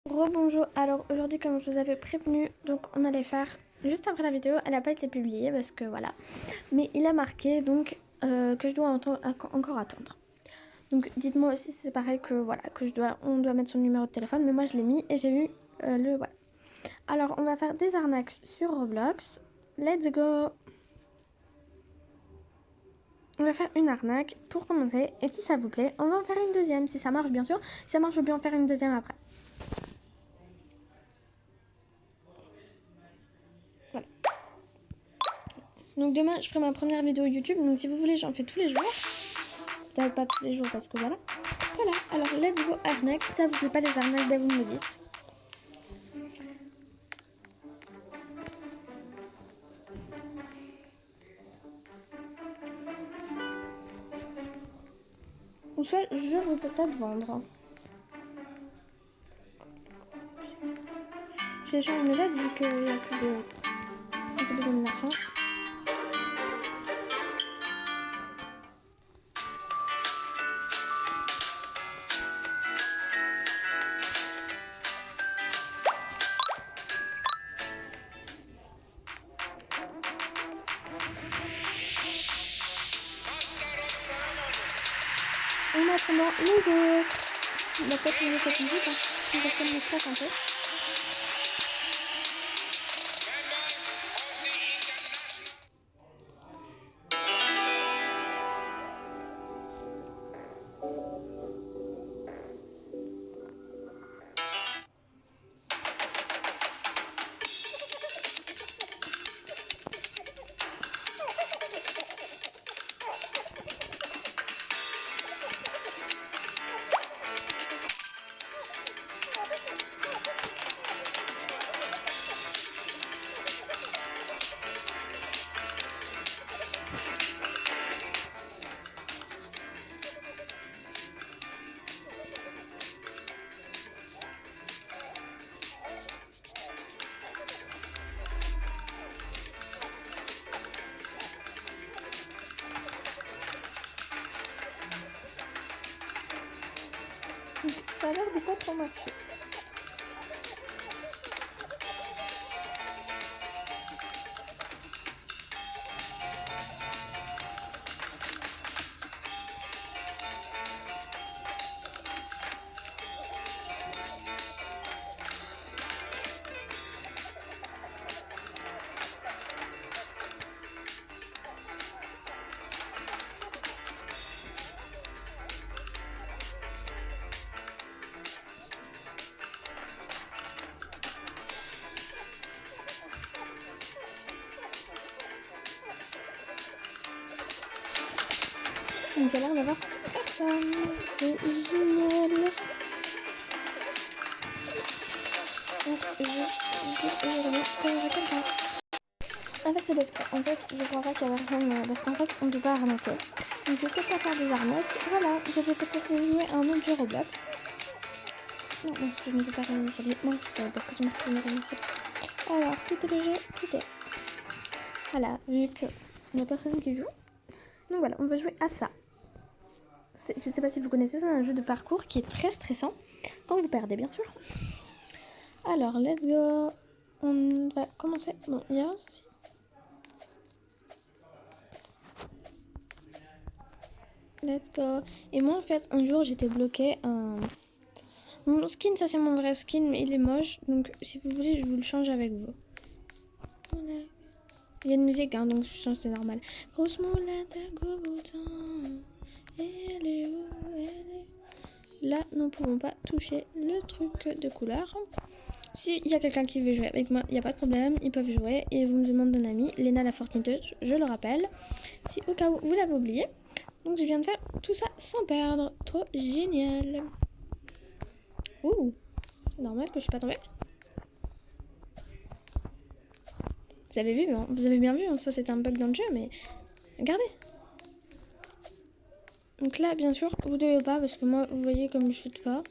Rebonjour, alors aujourd'hui comme je vous avais prévenu, donc on allait faire juste après la vidéo, elle n'a pas été publiée parce que voilà, mais il a marqué donc que je dois encore attendre. Donc dites-moi aussi si c'est pareil que voilà, on doit mettre son numéro de téléphone, mais moi je l'ai mis et j'ai eu le voilà. Alors on va faire des arnaques sur Roblox, let's go. On va faire une arnaque pour commencer et si ça vous plaît, on va en faire une deuxième, si ça marche bien sûr, si ça marche je vais bien en faire une deuxième après. Voilà. Donc demain, je ferai ma première vidéo YouTube. Donc si vous voulez, j'en fais tous les jours. Peut-être pas tous les jours parce que voilà. Voilà, alors let's go arnaque. Si ça vous plaît pas les arnaques, ben vous me le dites. Ou soit je veux peut-être vendre. J'ai changé mes bêtes vu qu'il n'y a plus de principe de domination. En attendant les autres. On va peut-être changer cette musique hein, parce qu'elle me stresse un peu. Donc, ça a l'air de pas trop marcher. Donc il a l'air d'avoir personne. C'est génial. Donc je reviens quand j'aurai quelqu'un. En fait c'est parce qu'en fait je crois pas qu'il y a personne parce qu'en fait on ne peut pas arnaquer. Donc je vais peut-être pas faire des arnaques. Voilà, je vais peut-être jouer à un autre jeu Roblox. Non, mince, je ne peux pas réinitialiser. Mince, parce que je me retrouve réinitialiser. Alors, quitter le jeu, quitter. Voilà, vu qu'il n'y a personne qui joue. Donc voilà, on va jouer à ça. Je sais pas si vous connaissez, c'est un jeu de parcours qui est très stressant. Quand vous perdez, bien sûr. Alors, let's go. On va commencer. Bon, il y a un souci. Let's go. Et moi, en fait, un jour, j'étais bloquée. Mon skin, ça c'est mon vrai skin, mais il est moche. Donc, si vous voulez, je vous le change avec vous. Voilà. Il y a une musique, hein, donc je change, c'est normal. Grosse moulette à Gogoutin. Elle est où? Elle est... Là, nous ne pouvons pas toucher le truc de couleur. S'il y a quelqu'un qui veut jouer avec moi, il n'y a pas de problème, ils peuvent jouer. Et vous me demandez un ami, Léna la Fortniteuse, je le rappelle. Si au cas où vous l'avez oublié. Donc je viens de faire tout ça sans perdre. Trop génial. Ouh, c'est normal que je suis pas tombée. Vous avez vu, hein, vous avez bien vu, en soi c'était un bug dans le jeu, mais regardez. Donc là, bien sûr, vous devez pas, parce que moi, vous voyez comme je chute pas.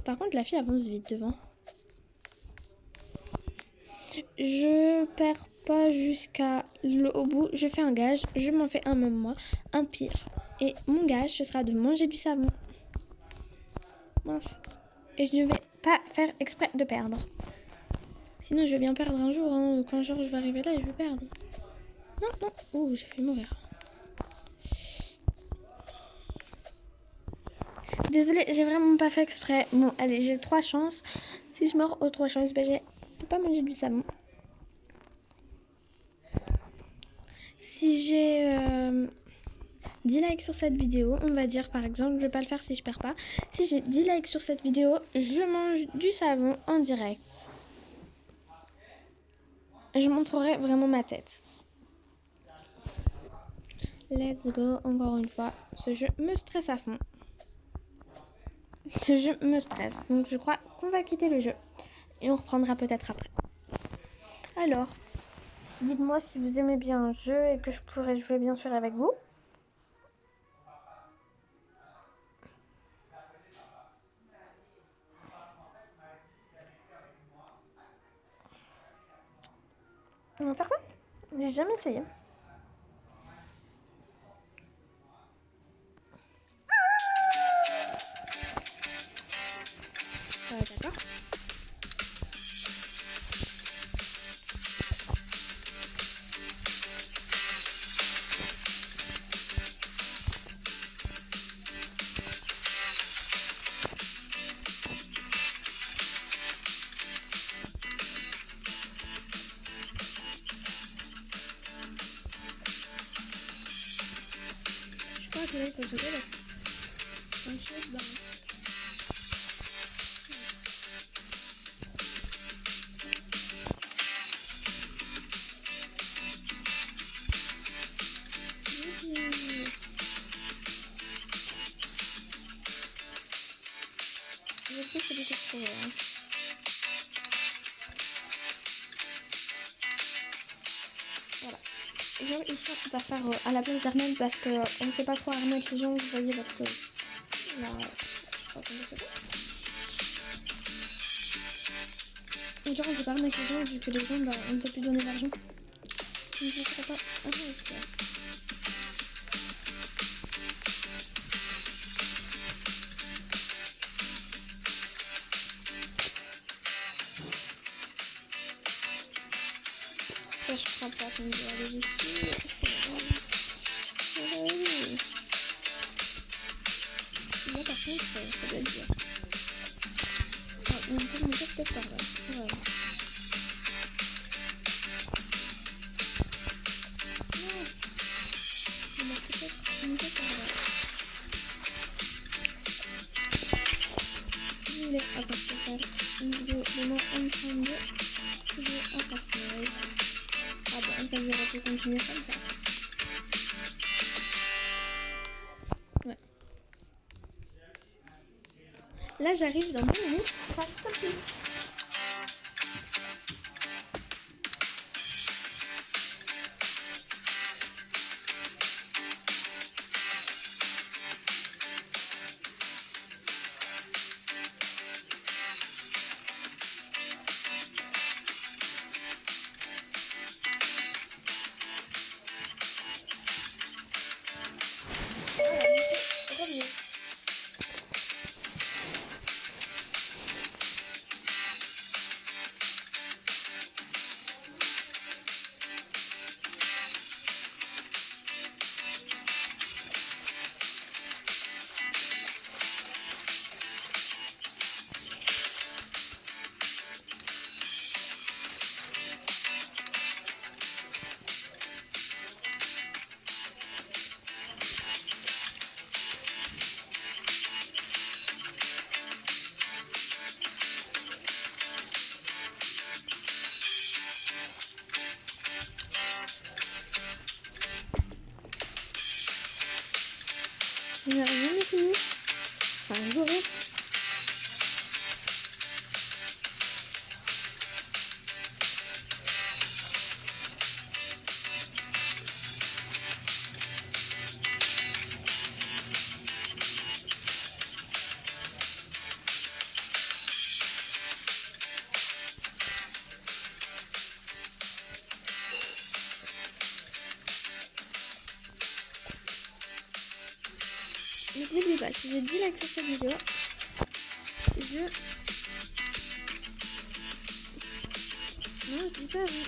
Par contre, la fille avance vite devant. Je perds pas jusqu'à au bout. Je fais un gage, je m'en fais un même moi, un pire. Et mon gage, ce sera de manger du savon. Mince. Et je ne vais pas faire exprès de perdre. Sinon, je vais bien perdre un jour. Hein. Quand genre, je vais arriver là et je vais perdre. Non, non. Ouh, j'ai fait mauvais. Désolée, j'ai vraiment pas fait exprès. Bon, allez, j'ai 3 chances. Si je meurs aux 3 chances, ben j'ai pas mangé du savon. Si j'ai 10 likes sur cette vidéo, on va dire par exemple, je vais pas le faire si je perds pas. Si j'ai 10 likes sur cette vidéo, je mange du savon en direct. Je montrerai vraiment ma tête. Let's go, encore une fois. Ce jeu me stresse à fond. Ce jeu me stresse. Donc je crois qu'on va quitter le jeu. Et on reprendra peut-être après. Alors, dites-moi si vous aimez bien un jeu et que je pourrais jouer bien sûr avec vous. On va faire ça? J'ai jamais essayé. D'accord. Je crois que là, il faut sauter là. Un chose, je sais que c'est des questions. Voilà. Genre ici on peut faire à la place d'Arnel parce que on ne sait pas trop remettre les gens, vous voyez parce que là, je crois qu'on sait pas. Genre on peut pas remettre les gens vu que les gens bah, on ne peut plus donner d'argent. Donc je ne sais pas. Ah non, ok. Ça je crois pas qu'on doit aller ici. Là par contre ça doit être dur. Ah, on peut monter peut-être par là. Voilà. Non, on va peut-être monter par là. Si vous voulez après faire une vidéo de moi en train de jouer à Fortnite. Ah bon, ça j'aurais pu continuer comme ça. Ouais. Là j'arrive dans 2 minutes. Fast complete. Revenez. Je n'ai rien fini. Enfin, j'aurai. Donc n'oubliez pas, si j'ai 10 likes sur cette vidéo, je... Non, je dis pas, oui.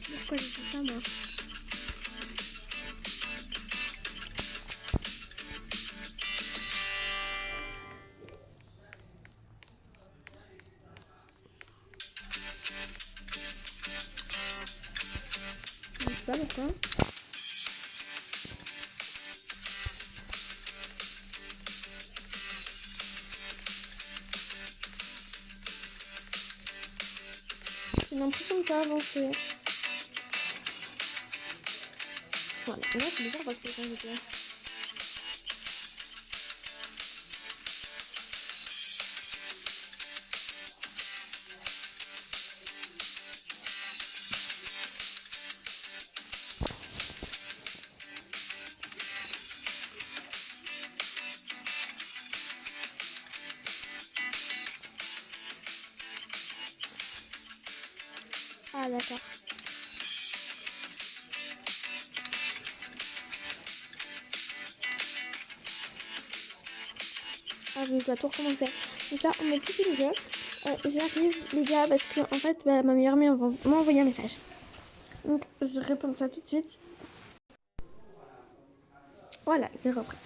Pourquoi j'ai fait ça, moi? Je sais pas pourquoi. J'ai l'impression de pas avancer. Voilà, là c'est bizarre parce que quand j'étais... Ah d'accord. Ah je dois tout recommencer. Donc là on a quitté le jeu. J'arrive les gars parce que en fait ma meilleure amie m'a envoyé un message. Donc je réponds ça tout de suite. Voilà, j'ai repris.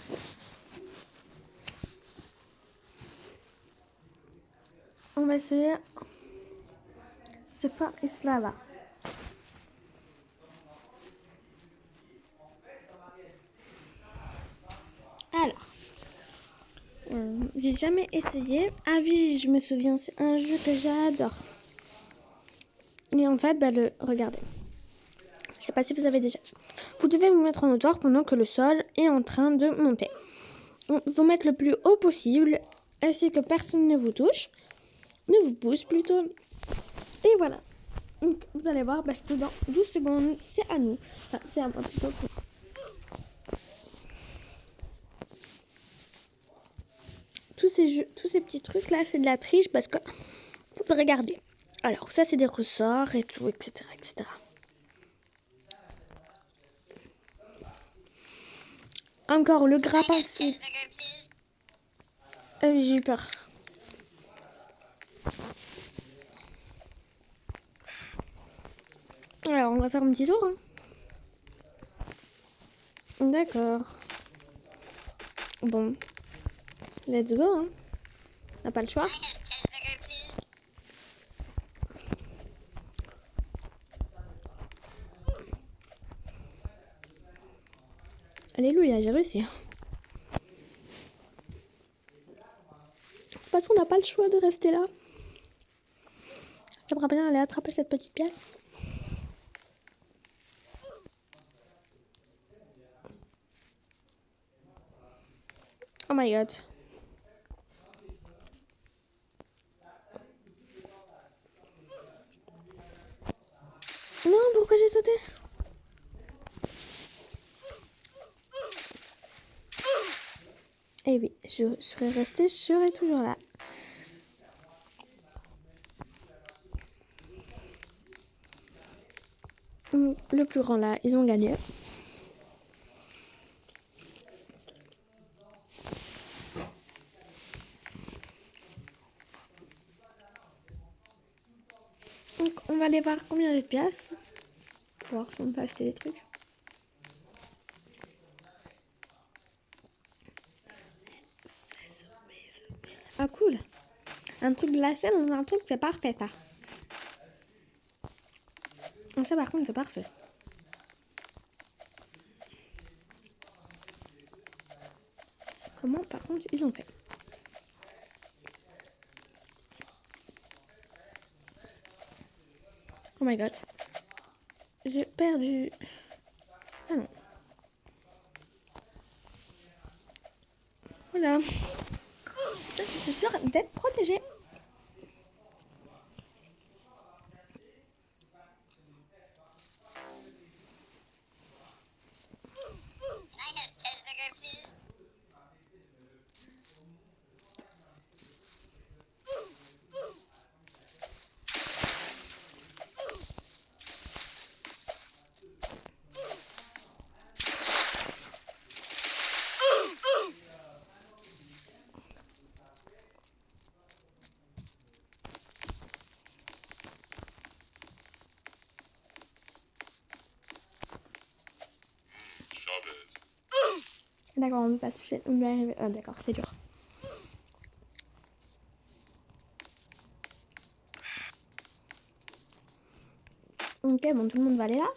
On va essayer. C'est pas Islava. Alors, j'ai jamais essayé. Ah oui, je me souviens, c'est un jeu que j'adore. Et en fait, regardez. Je sais pas si vous avez déjà vu. Vous devez vous mettre en hauteur pendant que le sol est en train de monter. Vous mettre le plus haut possible. Essayez que personne ne vous touche. Ne vous pousse plutôt. Et voilà. Donc, vous allez voir, parce que dans 12 secondes, c'est à nous. Enfin, c'est à moi plutôt. Tous ces petits trucs là, c'est de la triche parce que regardez. Alors ça c'est des ressorts et tout, etc., etc. Encore le grappin. J'ai eu peur. Alors on va faire un petit tour. Hein. D'accord. Bon, let's go. Hein. On n'a pas le choix. Alléluia, j'ai réussi. De toute façon, on n'a pas le choix de rester là. J'aimerais bien aller attraper cette petite pièce. Oh my god. Non, pourquoi j'ai sauté? Eh oui, je serais restée, je serais toujours là. Le plus grand là, ils ont gagné. Donc on va aller voir combien de pièces. Pour voir si on peut acheter des trucs. Ah cool. Un truc glacé dans un truc, c'est parfait ça. Ça par contre c'est parfait. Comment par contre ils ont fait? Oh my god. J'ai perdu. Ah non. Voilà. Je suis sûre d'être protégée. D'accord, on ne peut pas toucher. On doit arriver. Ah, d'accord, c'est dur. Ok, bon, tout le monde va aller là.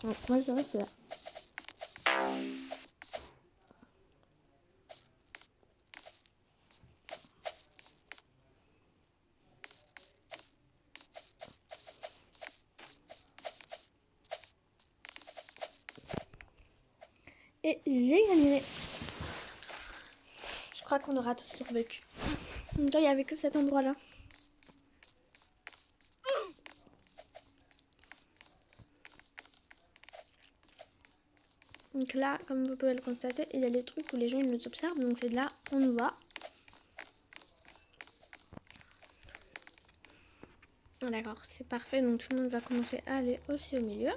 Bon, moi, je reste là. Et j'ai gagné. Je crois qu'on aura tous survécu. Déjà, il n'y avait que cet endroit-là. Donc là, comme vous pouvez le constater, il y a des trucs où les gens ils nous observent. Donc c'est de là, on nous voit. D'accord, c'est parfait. Donc tout le monde va commencer à aller aussi au milieu.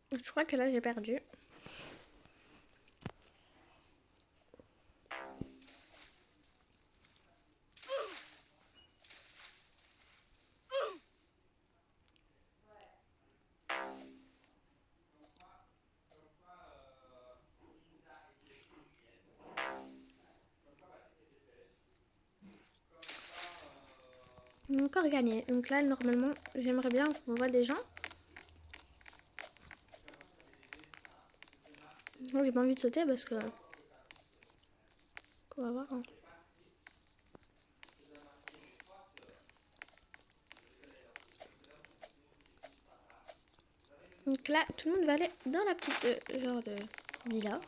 Je crois que là j'ai perdu. On a encore gagné. Donc là normalement j'aimerais bien qu'on voit des gens. Moi j'ai pas envie de sauter parce que... On va voir. Hein. Donc là tout le monde va aller dans la petite genre de villa.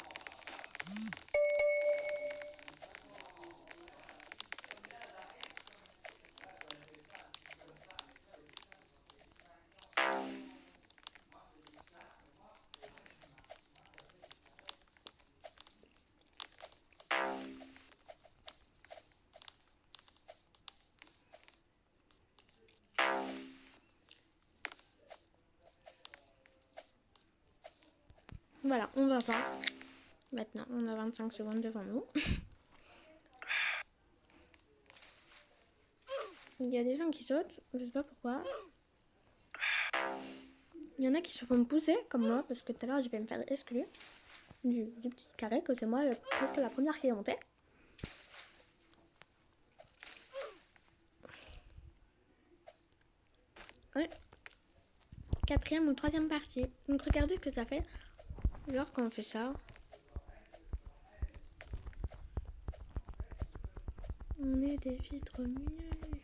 Voilà, on va voir. Maintenant, on a 25 secondes devant nous. Il y a des gens qui sautent, je sais pas pourquoi. Il y en a qui se font pousser, comme moi, parce que tout à l'heure, je vais me faire exclure du petit carré, que c'est moi presque la première qui est montée. Ouais. Quatrième ou troisième partie. Donc regardez ce que ça fait. Alors quand on fait ça. On est des filles trop mignonnes.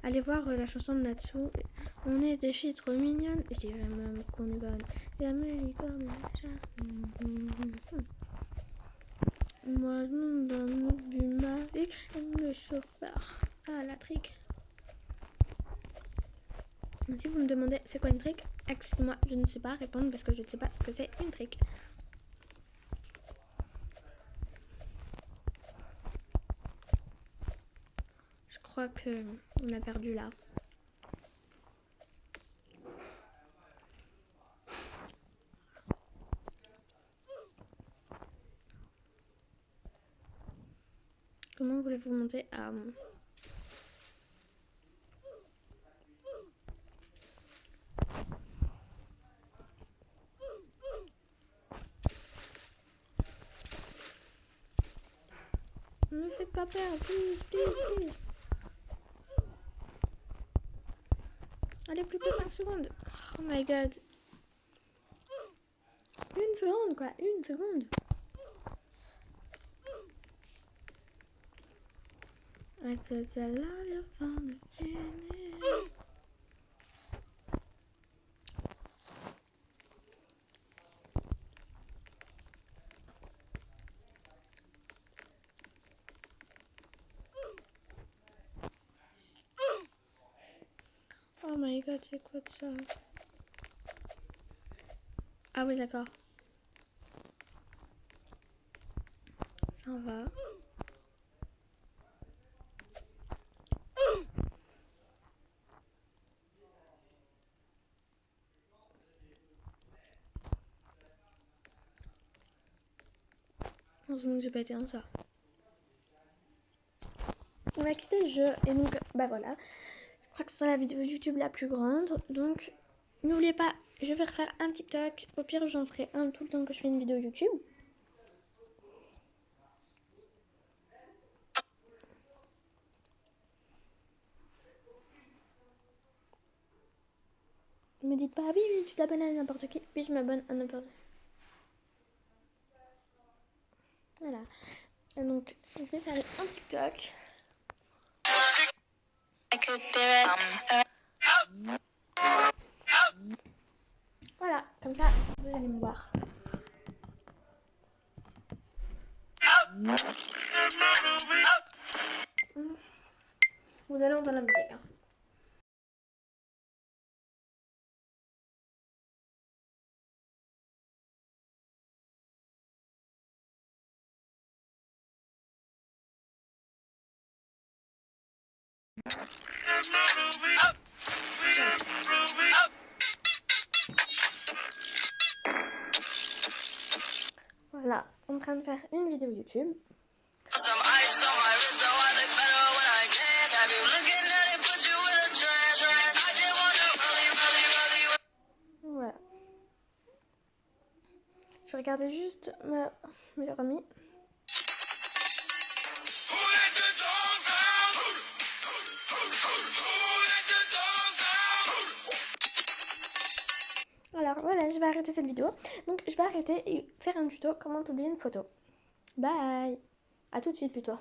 Allez voir la chanson de Natsu. On est des filles trop mignonnes. Je dirais même qu'on est bonne. Et Amélie comme moi, je me donne du mari et le chauffeur. Ah, la trick. Si vous me demandez c'est quoi une trick, excusez-moi, je ne sais pas répondre parce que je ne sais pas ce que c'est une trick. Je crois que on a perdu là. Comment voulez-vous monter à... Ne me faites pas peur, please, please, please. Allez, plus que 5 secondes. Oh my god. Une seconde, quoi. Une seconde. I told you I love you from the beginning. Oh my god, c'est quoi de ça? Ah oui, d'accord. Ça va. Heureusement que j'ai pas été en ça. On va quitter le jeu et donc, bah voilà. Je crois que c'est la vidéo YouTube la plus grande. Donc, n'oubliez pas, je vais refaire un TikTok. Au pire, j'en ferai un tout le temps que je fais une vidéo YouTube. Ne me dites pas, ah oui, tu t'abonnes à n'importe qui. Puis je m'abonne à n'importe qui. Voilà. Et donc, je vais faire un TikTok. Voilà, comme ça, vous allez me voir. Vous allez entendre la musique. Hein. Voilà, en train de faire une vidéo YouTube. Voilà. Je vais regarder juste mes amis. Alors voilà, je vais arrêter cette vidéo. Donc je vais arrêter et faire un tuto comment publier une photo. Bye. À tout de suite plutôt.